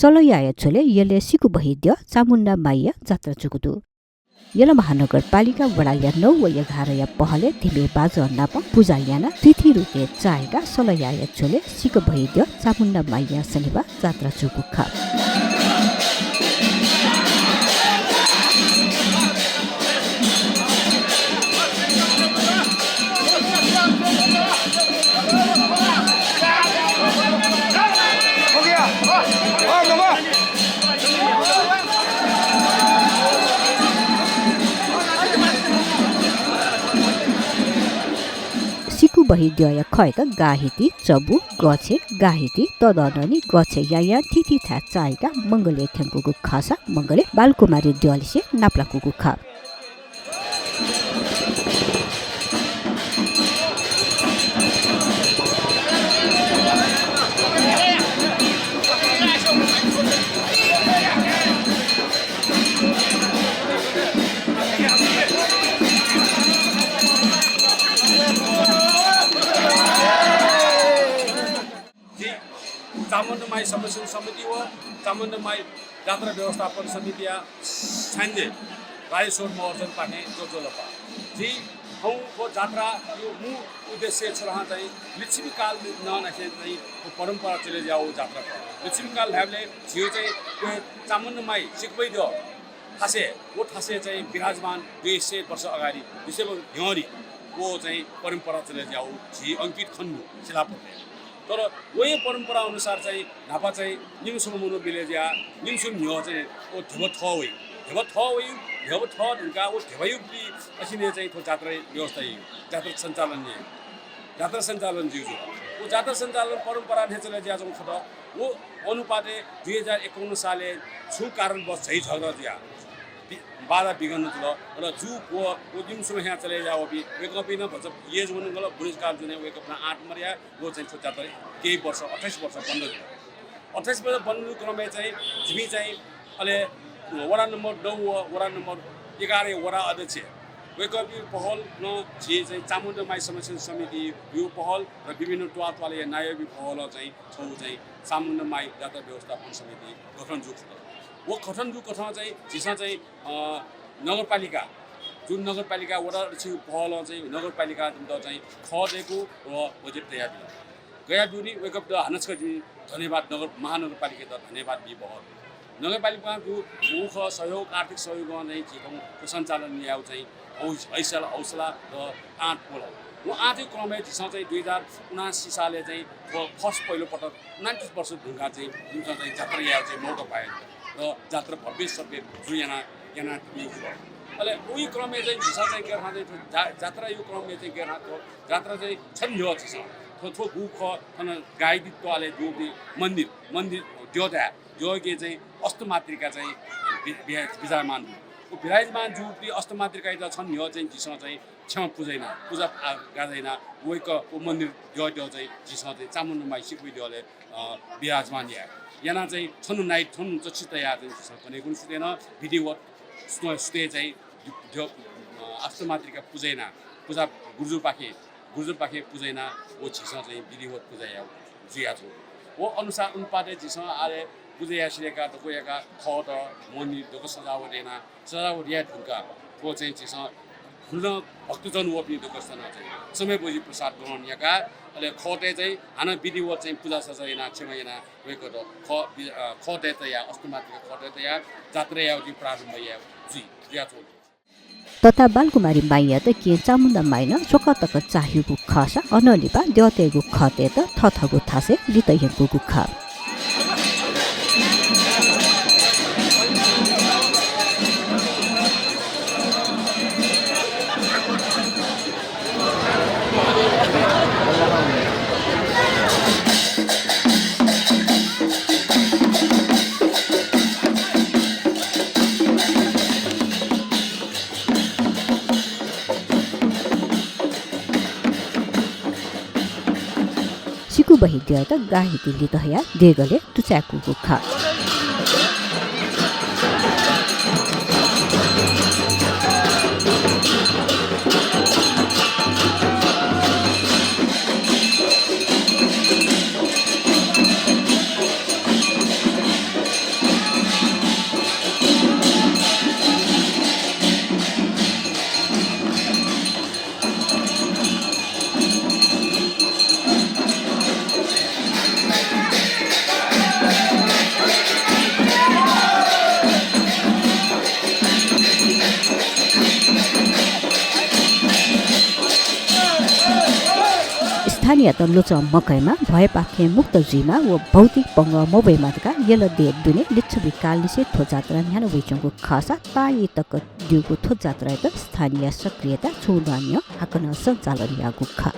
सलयाय छोले यले सिकु बहिद्य चामुण्डा माइया जात्रा चुकुदु यला महानगरपालिका वडाल्या 9 व 11 या पहले धिमे बाज अन्नाप पूजा याना तिथि रुके चाहेका सलयाय छोले सिकु बहिद्य चामुण्डा माइया शनिबार जात्रा चुकुखा सिकु बहिद्य खयका गाहिती चबु गछे गाहिती तदननी गछे या तिथि था चाहेका मंगले थेंकुगु खासा मंगले बालकुमारी द्यालिसे नाप्लाकुगु खा चामुण्डमाई संरक्षण समिति व चामुण्डमाई जात्रा व्यवस्थापन समिति छान्जे राजेश्वर महर्जन पाने जोजोलपा जी हौ को जात्रा यो मूल उद्देश्य छ चाहिँ लिच्छिमी काल ननाखे चाहिँ परम्परा चले जाओ जात्रा लिच्छिमी काल हामीले छियो चाहिँ चामुण्डमाई सिकबै दियो ठासे वो ठासे चाहिँ विराजमान 200 वर्ष अगाडि विशेष ह्यरी वो चाहिँ परम्परा चले जाओ झी अंकित खन्नु शिलापथले तर वही परम्परा अनुसार चाहिँ नापा चाहिँ निमसुम मुनु बिलेजिया निमसुम न्यो चाहिँ ओ धेव थवै धेव थ ढुङ्गा ओ धेवयुक्ति असिने चाहिँ थो जात्रा व्यवस्था जात्रा सञ्चालन जिउ वो जात्रा सञ्चालन परम्परा ने चले जा जङ खत वो अनुपाते 2051 साले छु कारणवश झै झगडा दिया बाधा बिगन र जू वो दिमसुम यहाँ चले जाओ भी वेकअप न भन्छ ये जुन गल बुढेसकाल जुने वेकअप न 8 मरिया वो चाहिँ छोटा त केही वर्ष 28 वर्ष बन्द 28 वर्ष बन्नु क्रममा चाहिँ जिमी चाहिँ अहिले वडा नम्बर 9 वडा नम्बर 11 वडा अध्यक्ष वेकअप पहल न जे चाहिँ चामुण्डमाई संरक्षण समिति यो पहल र विभिन्न टुवाले नायबी पहल चाहिँ छौ चाहिँ चामुण्डमाई जात्रा व्यवस्थापन समिति गठन जुक्छ वो गठन जो कथा चाहिँ जिसमा चाहिँ नगरपालिका जुन नगरपालिका वडा पहल चाहिँ नगरपालिका चाहिँ खदेको र बजेट तयार गया दुरी वेकअप द हानसका धन्यवाद नगर महानगरपालिका द धन्यवाद दि बहल नगरपालिकाको मुख सहयोग आर्थिक सहयोग नै जितौँ सञ्चालन ल्याउ चाहिँ हौसला र आँट बोलाउ वो आँटै क्रममा जिसमा चाहिँ 2079 सालले चाहिँ फर्स्ट पहिलो पटक 29 वर्ष ढुङ्गा चाहिँ जुन चाहिँ जात्रा ल्याउ चाहिँ मौका पायो र जात्रा भव्य सभ्य जुयाना अहिले उही क्रममा चाहिँ झिसा चाहिँ के चाहिँ जात्रा यो क्रममा चाहिँ के जात्रा चाहिँ छन् यो झिसा थो गुख थन गाईदित्वले जो मन्दिर देवता जो के चाहिँ अष्टमातृका चाहिँ विराजमान वो विराजमान जो अष्टमातृका त छन् यो चाहिँ झिसा चाहिँ क्षमा पूजा गर्दैन वहीको मन्दिर देव चाहिँ झिसा चाहिँ चामुण्डमाई सिकविद्याले विराजमान यहाँ चाहिँ छनु नाइट छनु चक्षितया चाहिँ भने कुन सुतेन विधिवत सुते चाहिँ अष्टमातृका पूजा गुर्जु पाखे पूजैना वो छिसा चाहिँ विधिवत पूजा जिया छु वो अनुसार उनपाते छिसा आले पूजा सिरेका दकोयाका खत मन्दिर दको सजावट या ढुङ्गा वो चाहिँ छिसा खुल्न भक्तजन वो पनि दको चाहिँ समय बोजी प्रसाद ग्रहण यका अहिले खटे चाहिँ हाना विधिवत चाहिँ पूजा सजाइना छेमाइना वेको त खटे त या अष्टमातृका खटे त या जात्रा या प्रारम्भ या जिया छु तथा बालकुमारी माइया त के चामुण्डा माइन सोकतक चाहिएको खसा अनलिपा द्यतेगु खते त थथगु थासे लितयगु गुखा सिकु बहिद्य त गाहिती लितहया देगले तुचाकु गुखा स्थानीय त लोच मकैमा भए पाखे मुक्त जुइमा व भौतिक पंग मोबैमातका यल दे दुने लिच्छबी कालनिसे थो जात्रा न्यानो वैचंगको खासा ताई तक दिउको थो जात्रा त स्थानीय सक्रियता छौदान्य हाकन सञ्चालन यागु खा